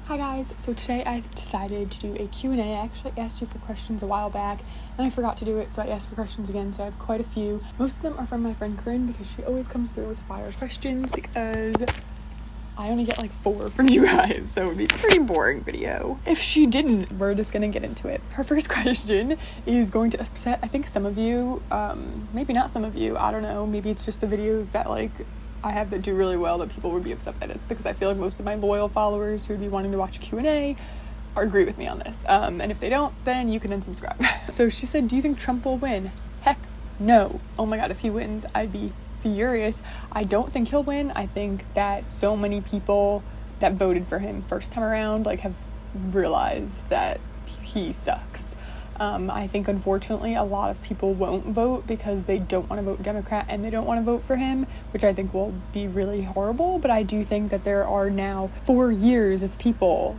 Hi guys, so today I decided to do a Q&A. I actually asked you for questions a while back and I forgot to do it, so I asked for questions again, so I have quite a few. Most of them are from my friend Corinne because she always comes through with fire questions because I only get like 4 from you guys, so it would be a pretty boring video if she didn't. We're just gonna get into it. Her first question is going to upset, I think, some of you, maybe not some of you, I don't know, maybe it's just the videos that like I have that do really well that people would be upset by this, because I feel like most of my loyal followers who would be wanting to watch Q&A agree with me on this, and if they don't, then you can unsubscribe. So she said, do you think Trump will win? Heck no. Oh my god, if he wins, I'd be furious. I don't think he'll win. I think that so many people that voted for him first time around like have realized that he sucks. I think unfortunately a lot of people won't vote because they don't want to vote Democrat and they don't want to vote for him, which I think will be really horrible. But I do think that there are now 4 years of people,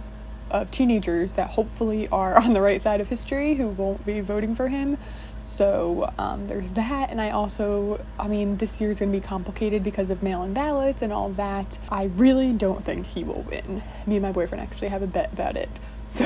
of teenagers that hopefully are on the right side of history who won't be voting for him. So there's that. And I mean, this year's going to be complicated because of mail-in ballots and all that. I really don't think he will win. Me and my boyfriend actually have a bet about it. So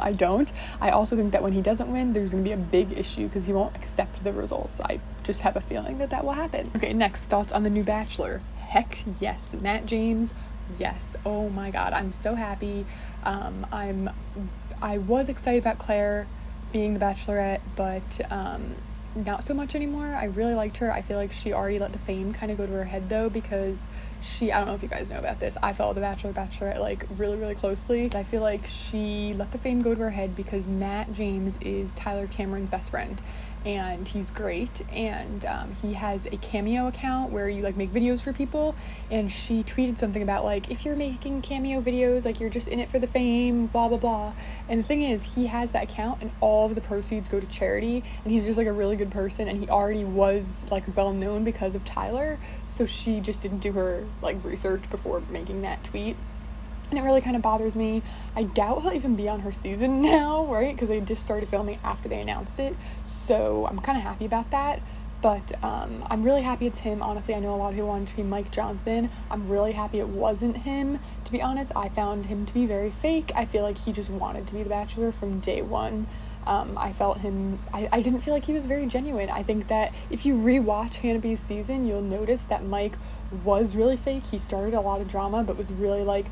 I don't. I also think that when he doesn't win, there's going to be a big issue because he won't accept the results. I just have a feeling that that will happen. Okay, next, thoughts on the new Bachelor. Heck yes. Matt James, yes. Oh my god, I'm so happy. I was excited about Claire being the Bachelorette, but not so much anymore. I really liked her. I feel like she already let the fame kind of go to her head though, because I don't know if you guys know about this, I follow the Bachelorette like really, really closely. I feel like she let the fame go to her head because Matt James is Tyler Cameron's best friend, and he's great, and he has a Cameo account where you like make videos for people, and she tweeted something about like, if you're making Cameo videos, like you're just in it for the fame, blah blah blah. And the thing is, he has that account and all of the proceeds go to charity, and he's just like a really good person, and he already was like well known because of Tyler, so she just didn't do her like research before making that tweet. And it really kind of bothers me. I doubt he'll even be on her season now, right? Because they just started filming after they announced it. So I'm kind of happy about that. But I'm really happy it's him. Honestly, I know a lot of people wanted to be Mike Johnson. I'm really happy it wasn't him. To be honest, I found him to be very fake. I feel like he just wanted to be the Bachelor from day one. I didn't feel like he was very genuine. I think that if you rewatch Hannah B's season, you'll notice that Mike was really fake. He started a lot of drama, but was really like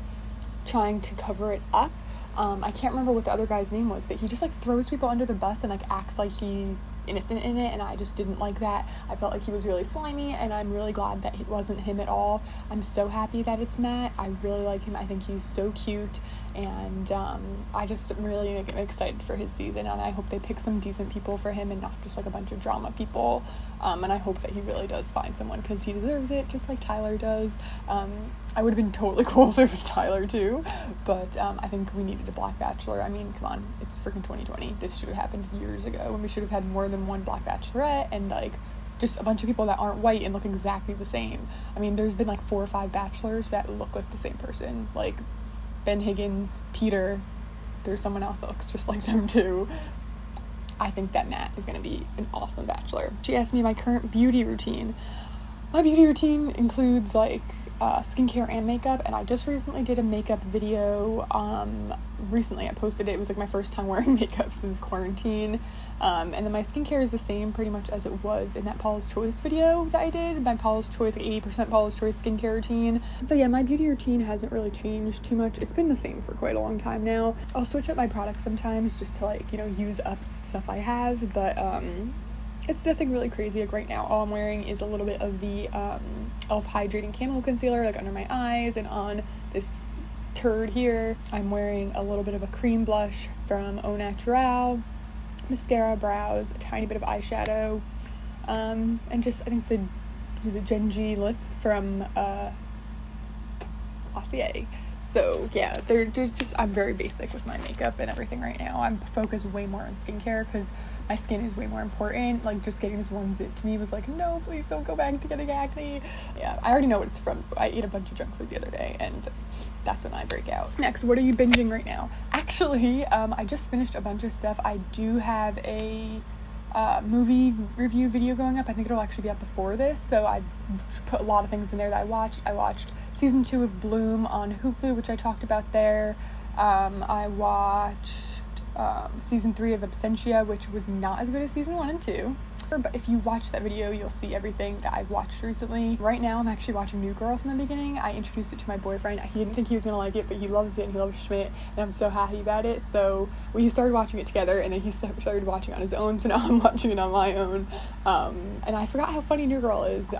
trying to cover it up. I can't remember what the other guy's name was, but he just like throws people under the bus and like acts like he's innocent in it, and I just didn't like that. I felt like he was really slimy, and I'm really glad that it wasn't him at all. I'm so happy that it's Matt. I really like him. I think he's so cute, and I just really am excited for his season, and I hope they pick some decent people for him and not just like a bunch of drama people. And I hope that he really does find someone because he deserves it, just like Tyler does. I would have been totally cool if it was Tyler too, but I think we needed a Black Bachelor. I mean, come on, it's freaking 2020. This should have happened years ago, and we should have had more than one Black Bachelorette and like just a bunch of people that aren't white and look exactly the same. I mean, there's been like 4 or 5 Bachelors that look like the same person, like Ben Higgins, Peter. There's someone else that looks just like them too. I think that Matt is going to be an awesome Bachelor. She asked me my current beauty routine. My beauty routine includes like skincare and makeup, and I just recently did a makeup video. Recently I posted it. It was like my first time wearing makeup since quarantine. And then my skincare is the same pretty much as it was in that Paula's Choice video that I did. My Paula's Choice, like 80% Paula's Choice skincare routine. So yeah, my beauty routine hasn't really changed too much. It's been the same for quite a long time now. I'll switch up my products sometimes just to like, use up stuff I have, but it's nothing really crazy. Like right now, all I'm wearing is a little bit of the e.l.f. Hydrating Camo Concealer, like under my eyes and on this turd here. I'm wearing a little bit of a cream blush from Au Naturel, mascara, brows, a tiny bit of eyeshadow, and just, I think was it Gen G lip from Glossier. So yeah, they're just, I'm very basic with my makeup and everything right now. I'm focused way more on skincare because my skin is way more important. Like just getting this one zit to me was like, no, please don't go back to getting acne. Yeah, I already know what it's from. I ate a bunch of junk food the other day, and that's when I break out. Next, what are you binging right now? Actually, I just finished a bunch of stuff. I do have a movie review video going up. I think it'll actually be up before this, so I put a lot of things in there that I watched. I watched season 2 of Bloom on Hulu, which I talked about there. I watched season 3 of Absentia, which was not as good as season 1 and 2. But if you watch that video, you'll see everything that I've watched recently. Right now, I'm actually watching New Girl from the beginning. I introduced it to my boyfriend. He didn't think he was gonna like it, but he loves it and he loves Schmidt, and I'm so happy about it. So we started watching it together, and then he started watching on his own, so now I'm watching it on my own. And I forgot how funny New Girl is.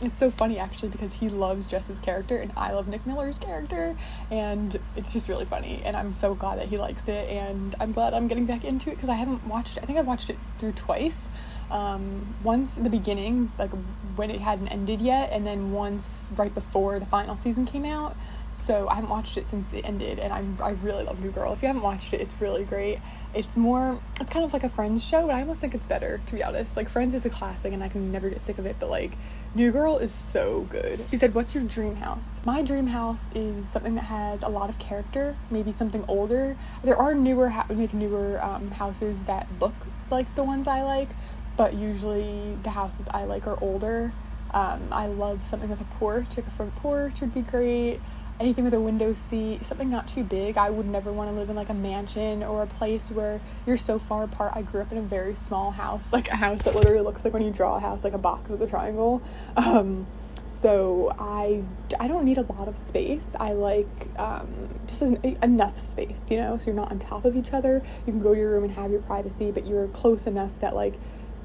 It's so funny, actually, because he loves Jess's character, and I love Nick Miller's character, and it's just really funny, and I'm so glad that he likes it, and I'm glad I'm getting back into it, because I haven't watched it. I think I've watched it through twice. Once in the beginning, like when it hadn't ended yet, and then once right before the final season came out. So I haven't watched it since it ended, and I really love New Girl. If you haven't watched it, it's really great. It's kind of like a Friends show, but I almost think it's better, to be honest. Like, Friends is a classic, and I can never get sick of it, but like, New Girl is so good. She said, what's your dream house? My dream house is something that has a lot of character, maybe something older. There are newer houses that look like the ones I like, but usually the houses I like are older. I love something with a porch, like a front porch would be great. Anything with a window seat, something not too big. I would never want to live in like a mansion or a place where you're so far apart. I grew up in a very small house, like a house that literally looks like when you draw a house, like a box with a triangle. So I don't need a lot of space. I like just enough space, you know, so you're not on top of each other. You can go to your room and have your privacy, but you're close enough that like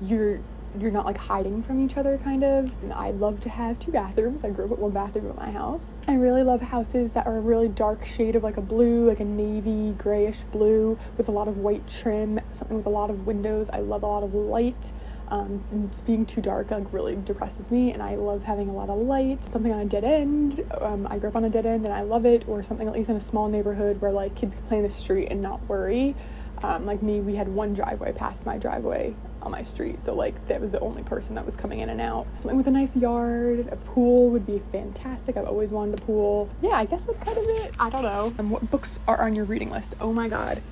you're not like hiding from each other, kind of. And I love to have 2 bathrooms. I grew up with 1 bathroom at my house. I really love houses that are a really dark shade of like a blue, like a navy grayish blue with a lot of white trim, something with a lot of windows. I love a lot of light. And being too dark like really depresses me, and I love having a lot of light. Something on a dead end. I grew up on a dead end and I love it. Or something at least in a small neighborhood where like kids can play in the street and not worry. Like me, we had 1 driveway past my driveway on my street, so like that was the only person that was coming in and out. Something with a nice yard, a pool would be fantastic. I've always wanted a pool. Yeah, I guess that's kind of it. I don't know. And what books are on your reading list? Oh my god,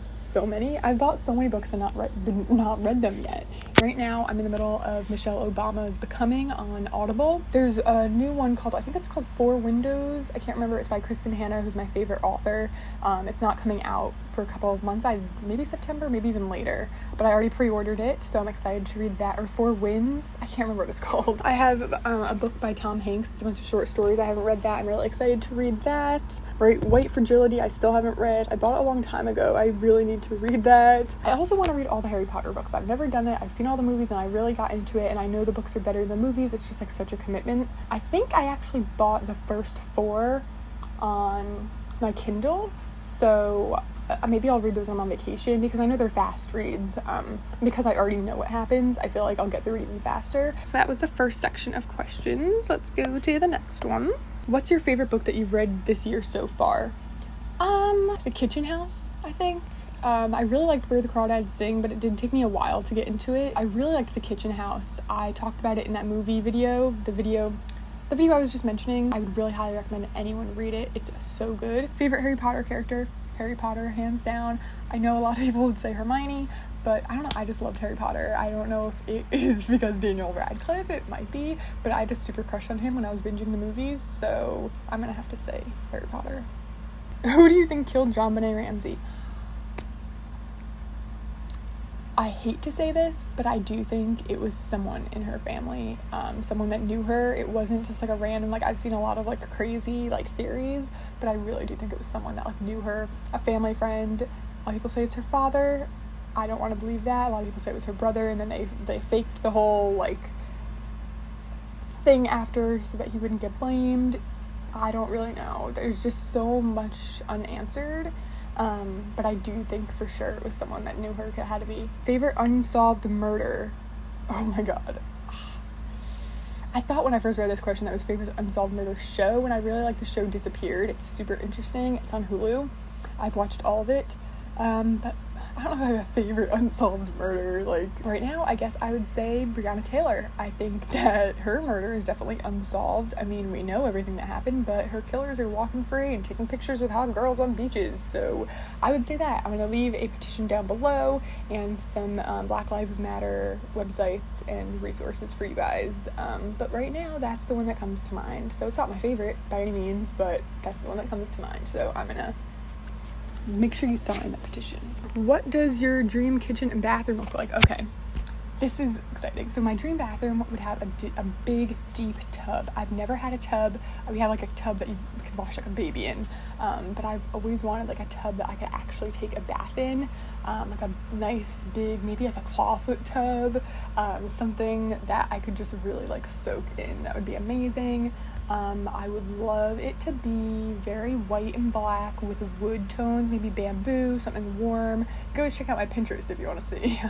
so many. I've bought so many books and not read them yet. Right now, I'm in the middle of Michelle Obama's Becoming on Audible. There's a new one called, I think it's called 4 Windows. I can't remember. It's by Kristen Hanna, who's my favorite author. It's not coming out for a couple of months. Maybe September, maybe even later. But I already pre-ordered it, so I'm excited to read that. Or 4 Winds. I can't remember what it's called. I have a book by Tom Hanks. It's a bunch of short stories. I haven't read that. I'm really excited to read that. Right, White Fragility, I still haven't read. I bought it a long time ago. I really need to read that. I also want to read all the Harry Potter books. I've never done it. I've seen all the movies and I really got into it, and I know the books are better than the movies. It's just like such a commitment. I think I actually bought the first 4 on my Kindle, so maybe I'll read those when I'm on vacation, because I know they're fast reads. Because I already know what happens, I feel like I'll get through it even faster. So that was the first section of questions. Let's go to the next ones. What's your favorite book that you've read this year so far? The Kitchen House, I think. I really liked Where the Crawdads Sing, but it did take me a while to get into it. I really liked The Kitchen House. I talked about it in that movie video, the video I was just mentioning. I would really highly recommend anyone read it. It's so good. Favorite Harry Potter character? Harry Potter, hands down. I know a lot of people would say Hermione, but I don't know, I just loved Harry Potter. I don't know if it is because Daniel Radcliffe, it might be, but I just super crushed on him when I was binging the movies, so I'm gonna have to say Harry Potter. Who do you think killed Jonbenet Ramsay? I hate to say this, but I do think it was someone in her family, someone that knew her. It wasn't just like a random, like I've seen a lot of like crazy like theories, but I really do think it was someone that like knew her, a family friend. A lot of people say it's her father. I don't want to believe that. A lot of people say it was her brother, and then they faked the whole like thing after so that he wouldn't get blamed. I don't really know. There's just so much unanswered. But I do think for sure it was someone that knew her. It had to be. Favorite unsolved murder? Oh my god. I thought when I first read this question that it was favorite unsolved murder show, and I really like the show Disappeared. It's super interesting. It's on Hulu. I've watched all of it. But I don't know if I have a favorite unsolved murder. Like, right now, I guess I would say Breonna Taylor. I think that her murder is definitely unsolved. I mean, we know everything that happened, but her killers are walking free and taking pictures with hot girls on beaches. So I would say that. I'm going to leave a petition down below and some Black Lives Matter websites and resources for you guys. But right now, that's the one that comes to mind. So it's not my favorite by any means, but that's the one that comes to mind. So I'm going to make sure you sign that petition. What does your dream kitchen and bathroom look like? Okay, this is exciting. So my dream bathroom would have a big, deep tub. I've never had a tub. We have like a tub that you can wash like a baby in, but I've always wanted like a tub that I could actually take a bath in, like a nice big, maybe like a clawfoot tub, something that I could just really like soak in. That would be amazing. I would love it to be very white and black with wood tones, maybe bamboo, something warm. Go check out my Pinterest if you want to see.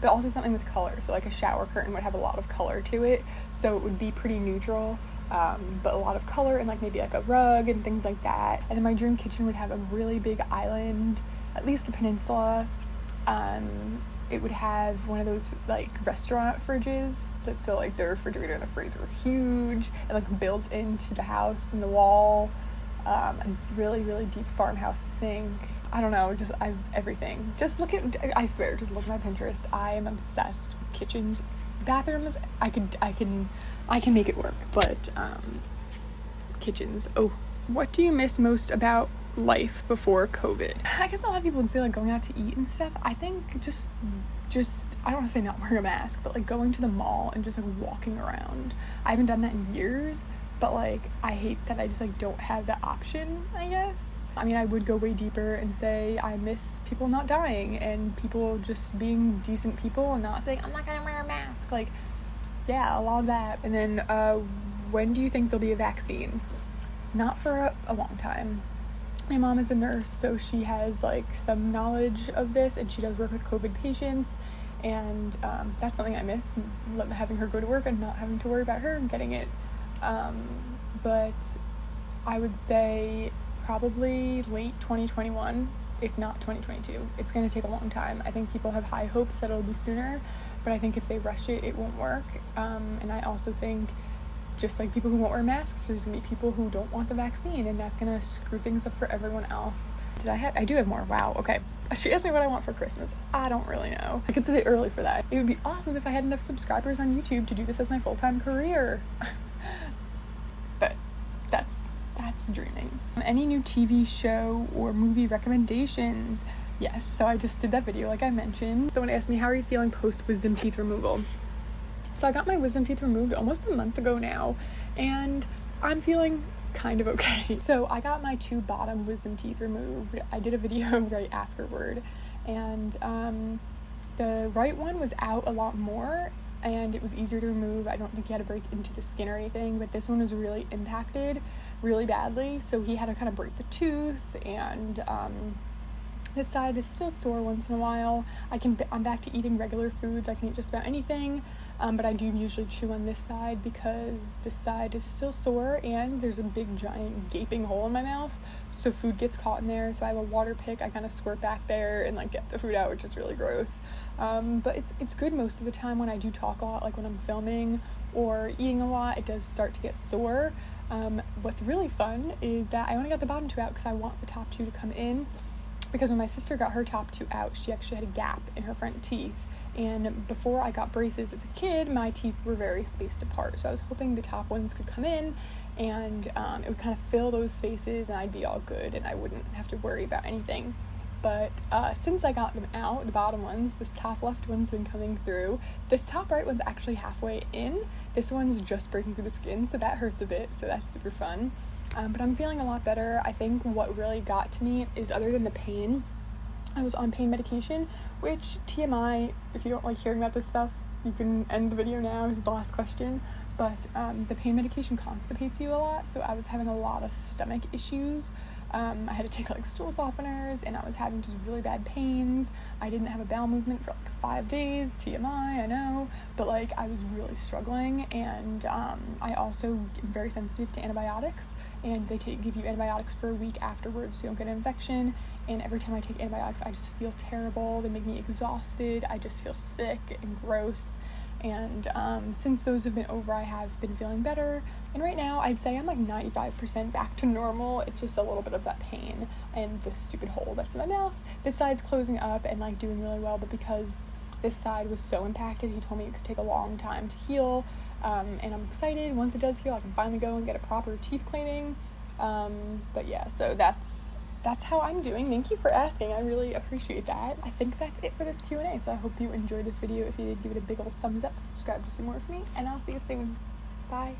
But also something with color. So like a shower curtain would have a lot of color to it. So it would be pretty neutral, but a lot of color and like maybe like a rug and things like that. And then my dream kitchen would have a really big island, at least the peninsula. It would have one of those like restaurant fridges that, so like the refrigerator and the freezer were huge and like built into the house and the wall. A really, really deep farmhouse sink. I don't know, just everything. Just look at, I swear, just look at my Pinterest. I am obsessed with kitchens. Bathrooms, I can make it work, but kitchens. Oh, what do you miss most about life before COVID? I guess a lot of people would say like going out to eat and stuff. I think just I don't want to say not wearing a mask, but like going to the mall and just like walking around. I haven't done that in years, but like I hate that I just like don't have that option, I guess. I mean, I would go way deeper and say I miss people not dying and people just being decent people and not saying I'm not gonna wear a mask. Like, yeah, a lot of that. And then when do you think there'll be a vaccine? Not for a long time. My mom is a nurse, so she has like some knowledge of this, and she does work with COVID patients, and that's something I miss, having her go to work and not having to worry about her getting it. But I would say probably late 2021, if not 2022. It's going to take a long time. I think people have high hopes that it'll be sooner, but I think if they rush it, it won't work. And I also think, just like people who won't wear masks, there's gonna be people who don't want the vaccine, and that's gonna screw things up for everyone else. I do have more. Wow, okay. She asked me what I want for Christmas. I don't really know. Like, it's a bit early for that. It would be awesome if I had enough subscribers on YouTube to do this as my full-time career. But that's dreaming. Any new TV show or movie recommendations? Yes, so I just did that video like I mentioned. Someone asked me, how are you feeling post wisdom teeth removal? So I got my wisdom teeth removed almost a month ago now, and I'm feeling kind of okay. So I got my 2 bottom wisdom teeth removed. I did a video right afterward, and the right one was out a lot more, and it was easier to remove. I don't think he had to break into the skin or anything, but this one was really impacted really badly, so he had to kind of break the tooth, and this side is still sore once in a while. I'm back to eating regular foods. I can eat just about anything. But I do usually chew on this side because this side is still sore and there's a big giant gaping hole in my mouth, so food gets caught in there. So I have a water pick. I kind of squirt back there and like get the food out, which is really gross. But it's good most of the time. When I do talk a lot, like when I'm filming or eating a lot, it does start to get sore. What's really fun is that I only got the bottom 2 out because I want the top 2 to come in, because when my sister got her top 2 out, she actually had a gap in her front teeth. And before I got braces as a kid, my teeth were very spaced apart. So I was hoping the top ones could come in and it would kind of fill those spaces and I'd be all good and I wouldn't have to worry about anything. But since I got them out, the bottom ones, this top left one's been coming through. This top right one's actually halfway in. This one's just breaking through the skin, so that hurts a bit, so that's super fun. But I'm feeling a lot better. I think what really got to me is, other than the pain, I was on pain medication, which, TMI, if you don't like hearing about this stuff, you can end the video now. This is the last question. But the pain medication constipates you a lot, so I was having a lot of stomach issues. I had to take like stool softeners, and I was having just really bad pains. I didn't have a bowel movement for like 5 days. TMI, I know, but like I was really struggling, and I also am very sensitive to antibiotics, and they give you antibiotics for a week afterwards so you don't get an infection. And every time I take antibiotics, I just feel terrible. They make me exhausted. I just feel sick and gross. And since those have been over, I have been feeling better. And right now, I'd say I'm like 95% back to normal. It's just a little bit of that pain and the stupid hole that's in my mouth. This side's closing up and like doing really well, but because this side was so impacted, he told me it could take a long time to heal. And I'm excited. Once it does heal, I can finally go and get a proper teeth cleaning. But yeah, so that's that's how I'm doing. Thank you for asking. I really appreciate that. I think that's it for this Q&A, so I hope you enjoyed this video. If you did, give it a big old thumbs up, subscribe to see more of me, and I'll see you soon. Bye.